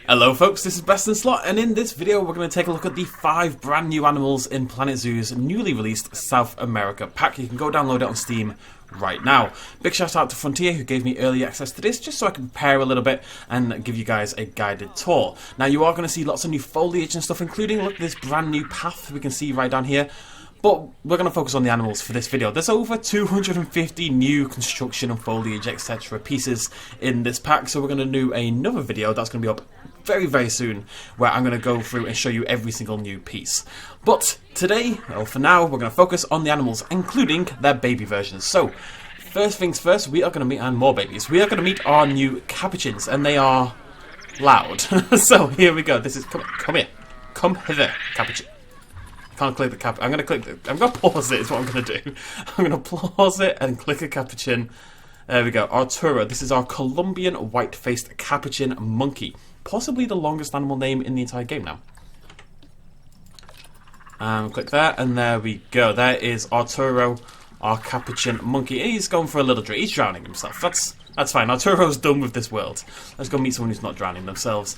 Hello folks, this is BestInSlot, and in this video we're going to take a look at the 5 brand new animals in Planet Zoo's newly released South America pack. You can go download it on Steam right now. Big shout out to Frontier who gave me early access to this just so I can prepare a little bit and give you guys a guided tour. Now you are going to see lots of new foliage and stuff, including look this brand new path we can see right down here. But we're going to focus on the animals for this video. There's over 250 new construction and foliage etc. pieces in this pack, so we're going to do another video that's going to be up very soon where I'm going to go through and show you every single new piece. But today, well for now, we're going to focus on the animals, including their baby versions. So, first things first, we are going to meet, and more babies, we are going to meet our new Capuchins, and they are loud. So here we go, this is, come here, come hither, Capuchin. Can't click the cap. I'm gonna pause it. Is what I'm gonna do. I'm gonna pause it and click a Capuchin. There we go. Arturo. This is our Colombian white-faced Capuchin monkey. Possibly the longest animal name in the entire game now. Click that, and there we go. There is Arturo, our Capuchin monkey. He's going for a little drink. He's drowning himself. That's fine. Arturo's done with this world. Let's go meet someone who's not drowning themselves.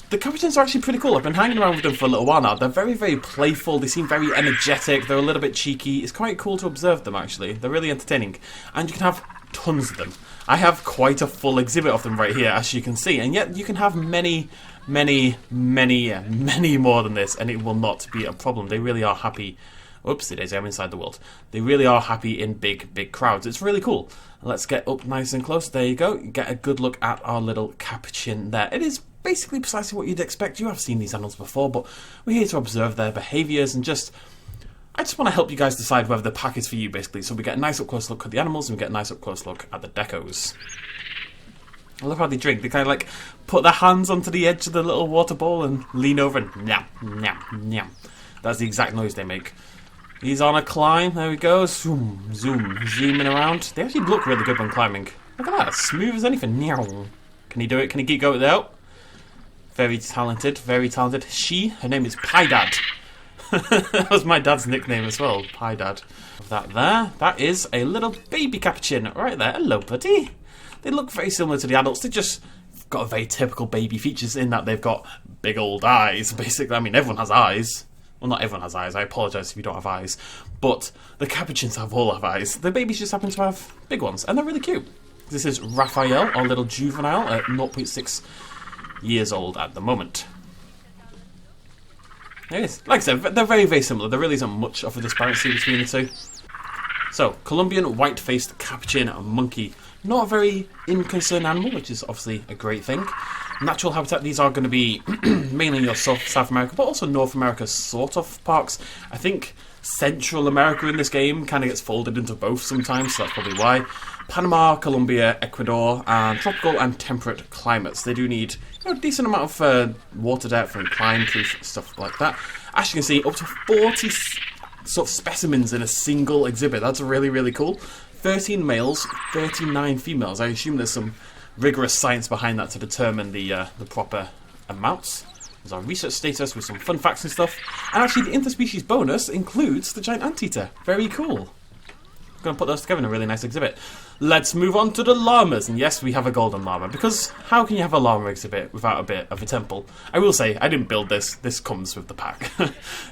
The Capuchins are actually pretty cool. I've been hanging around with them for a little while now. They're very playful. They seem very energetic. They're a little bit cheeky. It's quite cool to observe them, actually. They're really entertaining. And you can have tons of them. I have quite a full exhibit of them right here, as you can see. And yet you can have many more than this, and it will not be a problem. They really are happy. Oopsie daisy, I'm inside the world. They really are happy in big crowds. It's really cool. Let's get up nice and close. There you go. You get a good look at our little Capuchin there. It is basically precisely what you'd expect. You have seen these animals before, but we're here to observe their behaviours and I just want to help you guys decide whether the pack is for you, basically. So we get a nice up close look at the animals and we get a nice up close look at the decos. I love how they drink. They kind of like put their hands onto the edge of the little water bowl and lean over and nyam, nyam, nyam. That's the exact noise they make. He's on a climb. There we go. Zoom, zooming around. They actually look really good when climbing. Look at that. Smooth as anything. Can he do it? Can he keep going out? Very talented. Her name is Pie Dad. That was my dad's nickname as well. Pie Dad. That is a little baby Capuchin right there. Hello, buddy. They look very similar to the adults. They just got a very typical baby features in that they've got big old eyes. Basically, I mean, everyone has eyes. Well, not everyone has eyes. I apologise if you don't have eyes. But the Capuchins all have eyes. The babies just happen to have big ones. And they're really cute. This is Raphael, our little juvenile, at 0.6 years old at the moment. There it is. Like I said, they're very similar. There really isn't much of a disparity between the two. So, Colombian white-faced Capuchin monkey. Not a very inconcerned animal, which is obviously a great thing. Natural habitat, these are going to be mainly your South America, but also North America sort of parks. I think Central America in this game kind of gets folded into both sometimes, so that's probably why. Panama, Colombia, Ecuador, and tropical and temperate climates. They do need a decent amount of water depth and climb-proof stuff like that. As you can see, up to 40 sort of specimens in a single exhibit. That's really cool. 13 males, 39 females. I assume there's some rigorous science behind that to determine the proper amounts. There's our research status with some fun facts and stuff. And actually, the interspecies bonus includes the giant Anteater. Very cool. I'm going to put those together in a really nice exhibit. Let's move on to the llamas. And yes, we have a golden llama, because how can you have a llama exhibit without a bit of a temple? I will say, I didn't build this. This comes with the pack.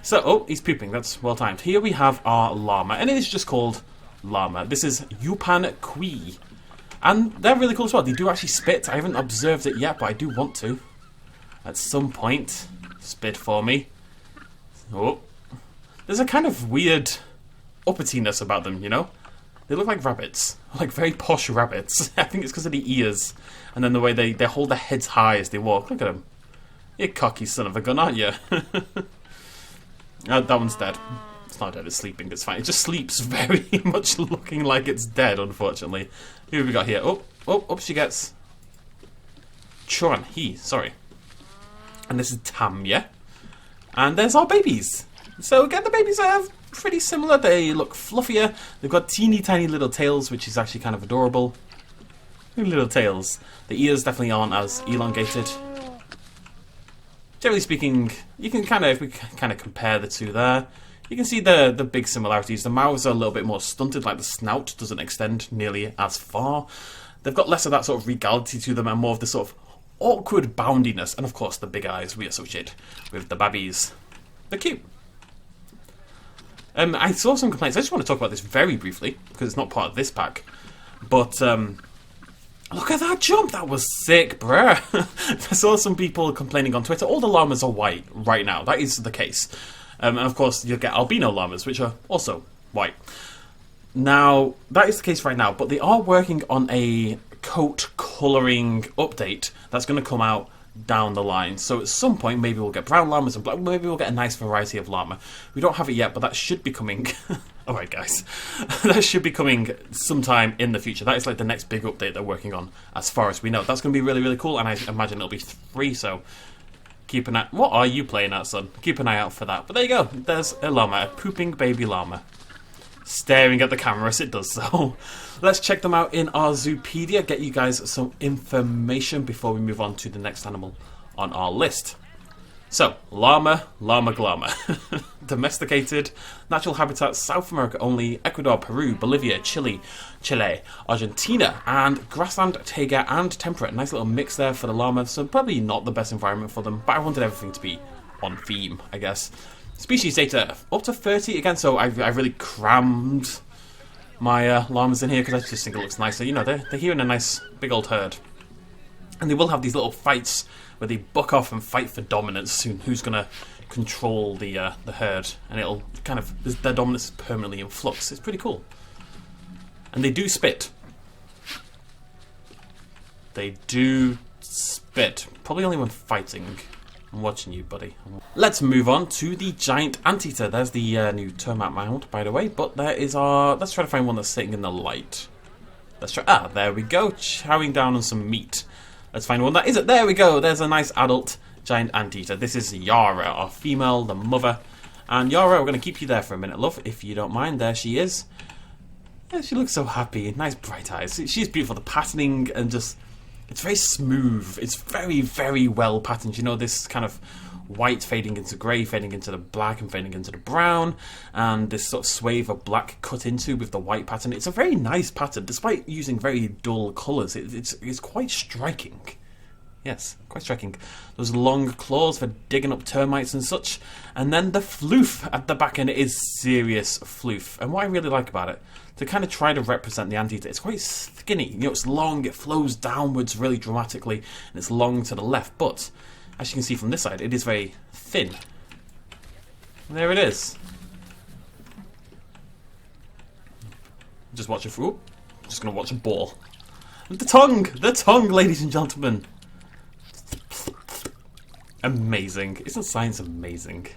So, oh, he's pooping. That's well timed. Here we have our llama, and it is just called Llama. This is Yupan Kui. And they're really cool as well. They do actually spit. I haven't observed it yet, but I do want to. At some point. Spit for me. Oh. There's a kind of weird uppityness about them, you know? They look like rabbits. Like very posh rabbits. I think it's because of the ears. And then the way they hold their heads high as they walk. Look at them. You're a cocky son of a gun, aren't you? That one's dead. It's not dead, it's sleeping, it's fine. It just sleeps very much looking like it's dead, unfortunately. Who have we got here? Oh, she gets... sorry. And this is Tamya. And there's our babies. So again, the babies are pretty similar. They look fluffier. They've got teeny tiny little tails, which is actually kind of adorable. Little tails. The ears definitely aren't as elongated. Generally speaking, you can if we kind of compare the two there, you can see the big similarities. The mouths are a little bit more stunted, like the snout doesn't extend nearly as far. They've got less of that sort of regality to them and more of the sort of awkward boundiness, and of course the big eyes we associate with the babbies. They're cute. I saw some complaints. I just want to talk about this very briefly, because it's not part of this pack. But, look at that jump! That was sick, bruh! I saw some people complaining on Twitter, all the llamas are white right now. That is the case. And of course, you'll get albino llamas, which are also white. Now, that is the case right now, but they are working on a coat colouring update that's going to come out down the line. So at some point, maybe we'll get brown llamas and black. Maybe we'll get a nice variety of llama. We don't have it yet, but that should be coming. Alright, guys. That should be coming sometime in the future. That is like the next big update they're working on, as far as we know. That's going to be really, really cool, and I imagine it'll be free, so keep an eye. What are you playing at, son? Keep an eye out for that. But there you go. There's a llama, a pooping baby llama, staring at the camera as it does so. Let's check them out in our Zoopedia, get you guys some information before we move on to the next animal on our list. So, llama, llama glama. Domesticated, natural habitat, South America only, Ecuador, Peru, Bolivia, Chile, Argentina, and grassland, taiga, and temperate. Nice little mix there for the llama, so probably not the best environment for them, but I wanted everything to be on theme, I guess. Species data, up to 30 again, so I really crammed my llamas in here because I just think it looks nicer. You know, they're here in a nice big old herd. And they will have these little fights where they buck off and fight for dominance soon. Who's going to control the herd? And it'll kind of, their dominance is permanently in flux. It's pretty cool. And they do spit. They do spit. Probably only when fighting. I'm watching you, buddy. Let's move on to the giant anteater. There's the new termite mound, by the way. But there is our... Let's try to find one that's sitting in the light. Let's try... Ah, there we go. Chowing down on some meat. Let's find one that isn't. There we go. There's a nice adult giant anteater. This is Yara, our female, the mother. And Yara, we're going to keep you there for a minute, love, if you don't mind. There she is. Yeah, she looks so happy. Nice bright eyes. She's beautiful. The patterning and just... It's very smooth. It's very, very well patterned. You know, this kind of white fading into grey, fading into the black and fading into the brown, and this sort of swathe of black cut into with the white pattern. It's a very nice pattern, despite using very dull colours. It's quite striking. Yes, quite striking. Those long claws for digging up termites and such. And then the floof at the back end is serious floof. And what I really like about it, to kind of try to represent the anteater, it's quite skinny. You know, it's long, it flows downwards really dramatically, and it's long to the left. But, as you can see from this side, it is very thin. And there it is. Just watch it. Ooh, just going to watch a ball. The tongue, ladies and gentlemen. Amazing. Isn't science amazing?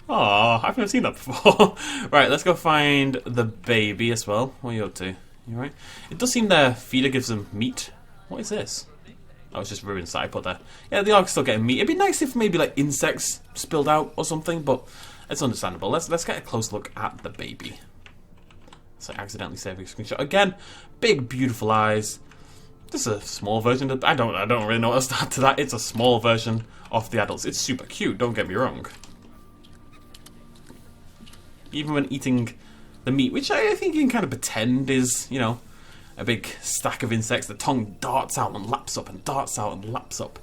Aw, I've never seen that before. Right, let's go find the baby as well. What are you up to? You alright? It does seem their feeder gives them meat. What is this? Oh, it's just ruins that I put there. Yeah, they are still getting meat. It'd be nice if maybe like insects spilled out or something, but it's understandable. Let's get a close look at the baby. So I accidentally saved a screenshot again. Big, beautiful eyes. This is a small version of... I don't really know what else to add to that. It's a small version of the adults. It's super cute, don't get me wrong. Even when eating the meat, which I think you can kind of pretend is, you know, a big stack of insects, the tongue darts out and laps up and darts out and laps up.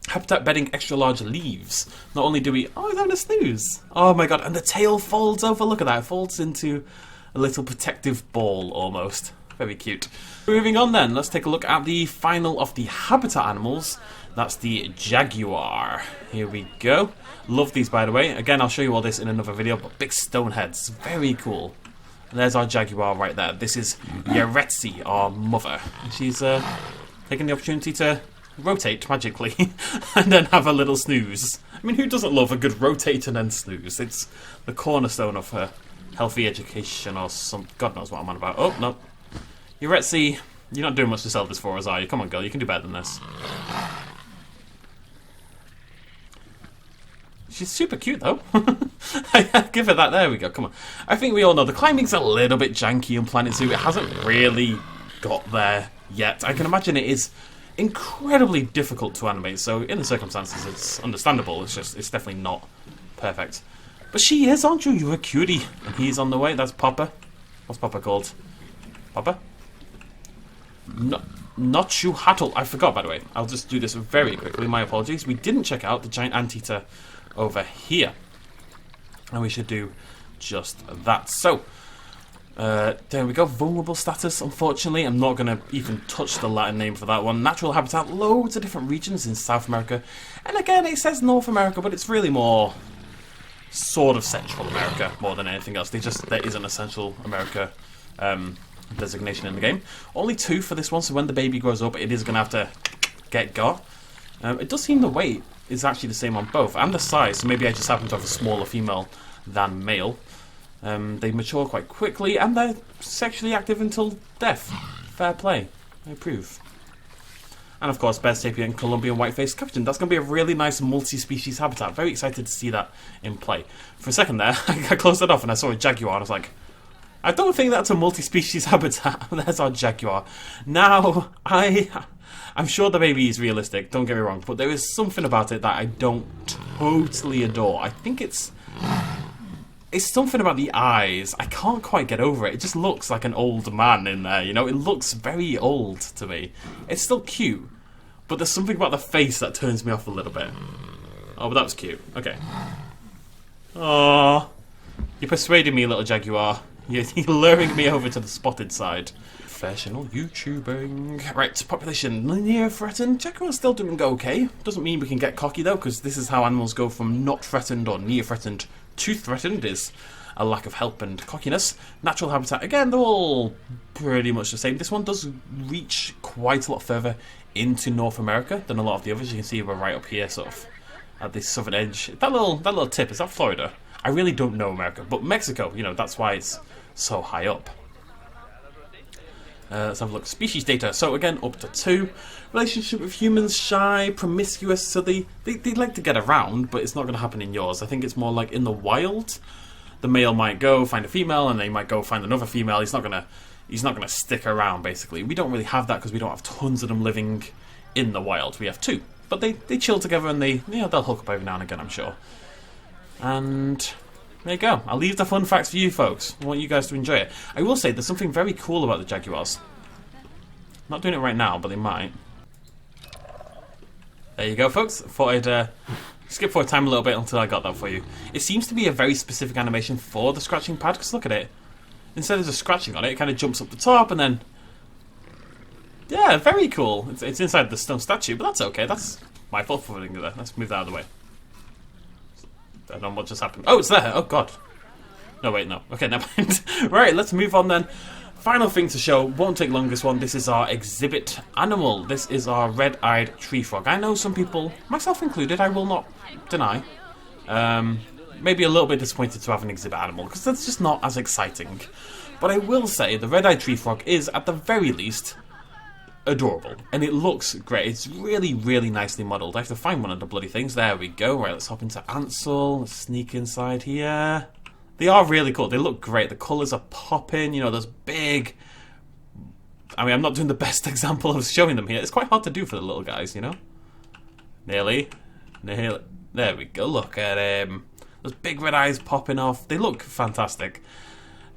Habitat bedding extra large leaves. Not only do we... Oh, he's having a snooze. Oh my god, and the tail folds over. Look at that. It folds into a little protective ball almost. Very cute. Moving on then, let's take a look at the final of the habitat animals. That's the Jaguar. Here we go. Love these, by the way. Again, I'll show you all this in another video, but big stone heads. Very cool. And there's our Jaguar right there. This is Yaretsi, our mother. And she's taking the opportunity to rotate magically and then have a little snooze. I mean, who doesn't love a good rotate and then snooze? It's the cornerstone of her healthy education or some... God knows what I'm on about. Oh, no. Yaretsi, you're not doing much to sell this for us, are you? Come on, girl, you can do better than this. She's super cute, though. Give her that. There we go. Come on. I think we all know the climbing's a little bit janky on Planet Zoo. It hasn't really got there yet. I can imagine it is incredibly difficult to animate, so in the circumstances, it's understandable. It's definitely not perfect. But she is, aren't you? You're a cutie. And he's on the way. That's Papa. What's Papa called? Papa? No. Nachuhatl. I forgot, by the way. I'll just do this very quickly. My apologies. We didn't check out the giant anteater over here. And we should do just that. So, there we go. Vulnerable status, unfortunately. I'm not going to even touch the Latin name for that one. Natural habitat, loads of different regions in South America. And again, it says North America, but it's really more sort of Central America more than anything else. There isn't a Central America designation in the game. Only 2 for this one, so when the baby grows up, it is going to have to get got. It does seem the weight is actually the same on both, and the size, so maybe I just happen to have a smaller female than male. They mature quite quickly, and they're sexually active until death. Fair play. I approve. And of course, Bear Sapien, Colombian white-faced Capuchin. That's going to be a really nice multi-species habitat. Very excited to see that in play. For a second there, I closed it off and I saw a Jaguar, and I was like, I don't think that's a multi-species habitat. There's our Jaguar. Now, I'm sure the baby is realistic, don't get me wrong, but there is something about it that I don't totally adore. I think it's something about the eyes. I can't quite get over it. It just looks like an old man in there, you know? It looks very old to me. It's still cute, but there's something about the face that turns me off a little bit. Oh, but that was cute. Okay. Aww. You persuaded me, little Jaguar. You're luring me over to the spotted side. Professional YouTubing. Right, population near threatened. Jaguar's still doing okay. Doesn't mean we can get cocky though, because this is how animals go from not threatened or near threatened to threatened, is a lack of help and cockiness. Natural habitat, again, they're all pretty much the same. This one does reach quite a lot further into North America than a lot of the others. You can see we're right up here, sort of at the southern edge. That little tip, is that Florida? I really don't know America, but Mexico, you know, that's why it's so high up. Let's have a look. Species data. So again, up to 2. Relationship with humans, shy, promiscuous. So they like to get around, but it's not going to happen in yours. I think it's more like in the wild. The male might go find a female, and they might go find another female. He's not gonna stick around. Basically, we don't really have that because we don't have tons of them living in the wild. We have 2, but they chill together, and they'll hook up every now and again, I'm sure. And there you go. I'll leave the fun facts for you folks. I want you guys to enjoy it. I will say there's something very cool about the Jaguars. Not doing it right now, but they might. There you go, folks. Thought I'd skip forward time a little bit until I got that for you. It seems to be a very specific animation for the scratching pad, because look at it. Instead of just scratching on it, it kind of jumps up the top and then... Yeah, very cool. It's inside the stone statue, but that's okay. That's my fault for putting it there. Let's move that out of the way. I don't know what just happened. Oh, it's there. Oh, God. No, wait, no. Okay, never mind. Right, let's move on then. Final thing to show. Won't take long, this one. This is our exhibit animal. This is our red-eyed tree frog. I know some people, myself included, I will not deny, maybe a little bit disappointed to have an exhibit animal, because that's just not as exciting. But I will say the red-eyed tree frog is, at the very least, adorable, and it looks great. It's really, really nicely modelled. I have to find one of the bloody things. There we go. Right, let's hop into Ansel. Let's sneak inside here. They are really cool. They look great. The colours are popping. You know, those big... I mean, I'm not doing the best example of showing them here. It's quite hard to do for the little guys, you know? Nearly. There we go. Look at him. Those big red eyes popping off. They look fantastic.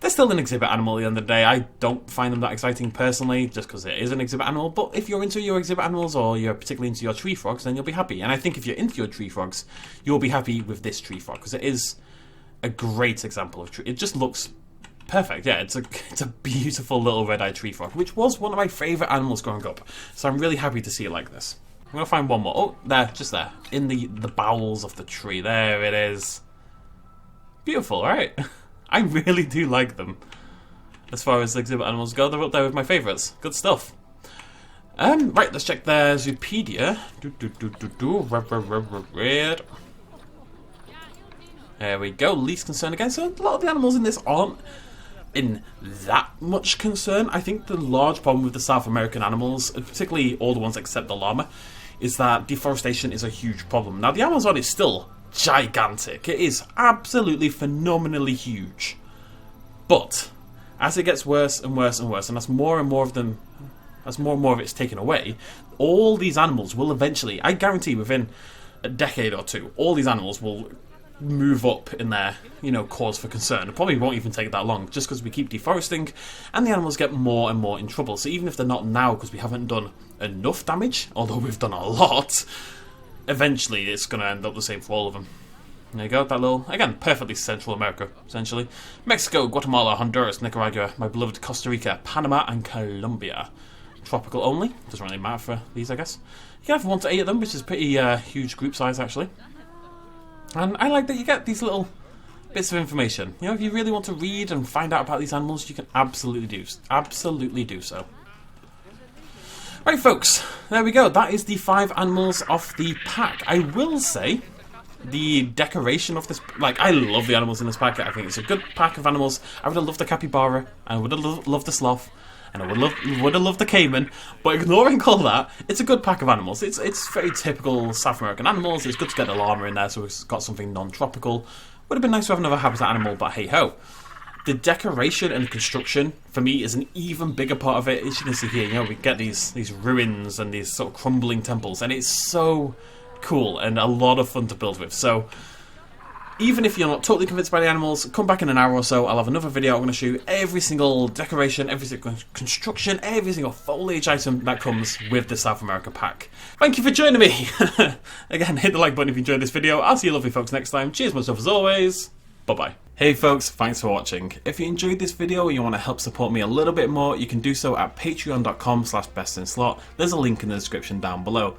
They're still an exhibit animal at the end of the day. I don't find them that exciting personally, just because it is an exhibit animal. But if you're into your exhibit animals, or you're particularly into your tree frogs, then you'll be happy. And I think if you're into your tree frogs, you'll be happy with this tree frog, because it is a great example of tree. It just looks perfect. Yeah, it's a beautiful little red-eyed tree frog, which was one of my favourite animals growing up. So I'm really happy to see it like this. I'm going to find one more. Oh, there, just there. In the bowels of the tree. There it is. Beautiful, right? I really do like them. As far as exhibit animals go, they're up there with my favourites. Good stuff. Right, let's check their Zoopedia. Red. There we go. Least concern again. So a lot of the animals in this aren't in that much concern. I think the large problem with the South American animals, particularly all the ones except the llama, is that deforestation is a huge problem. Now, the Amazon is still gigantic. It is absolutely phenomenally huge. But as it gets worse and worse and worse, and as more and more of them, as more and more of it's taken away, all these animals will eventually, I guarantee within a decade or two, all these animals will move up in their, cause for concern. It probably won't even take that long, just because we keep deforesting, and the animals get more and more in trouble. So even if they're not now, because we haven't done enough damage, although we've done a lot, eventually it's going to end up the same for all of them. There you go, that little, again, perfectly Central America, essentially. Mexico, Guatemala, Honduras, Nicaragua, my beloved Costa Rica, Panama, and Colombia. Tropical only, doesn't really matter for these, I guess. You can have 1 to 8 of them, which is pretty huge group size, actually. And I like that you get these little bits of information. If you really want to read and find out about these animals, you can absolutely do so. Right, folks, there we go. That is the 5 animals off the pack. I will say, the decoration of this, I love the animals in this pack. I think it's a good pack of animals. I would have loved the capybara, I would have loved the sloth, and I would have loved the caiman, but ignoring all that, it's a good pack of animals. It's very typical South American animals. It's good to get a llama in there, so it's got something non-tropical. Would have been nice to have another habitat animal, but hey-ho. The decoration and construction, for me, is an even bigger part of it. As you can see here, we get these ruins and these sort of crumbling temples, and it's so cool and a lot of fun to build with. So even if you're not totally convinced by the animals, come back in an hour or so. I'll have another video. I'm going to show every single decoration, every single construction, every single foliage item that comes with the South America pack. Thank you for joining me. Again, hit the like button if you enjoyed this video. I'll see you lovely folks next time. Cheers, much love as always. Bye-bye. Hey folks, thanks for watching. If you enjoyed this video and you want to help support me a little bit more, you can do so at patreon.com/bestinslot. There's a link in the description down below.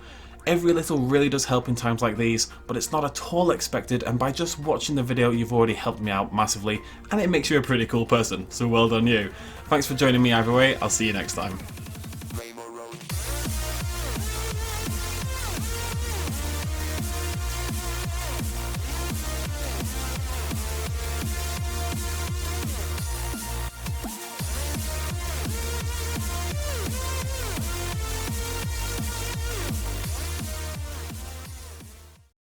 Every little really does help in times like these, but it's not at all expected, and by just watching the video you've already helped me out massively, and it makes you a pretty cool person, so well done you. Thanks for joining me either way, I'll see you next time.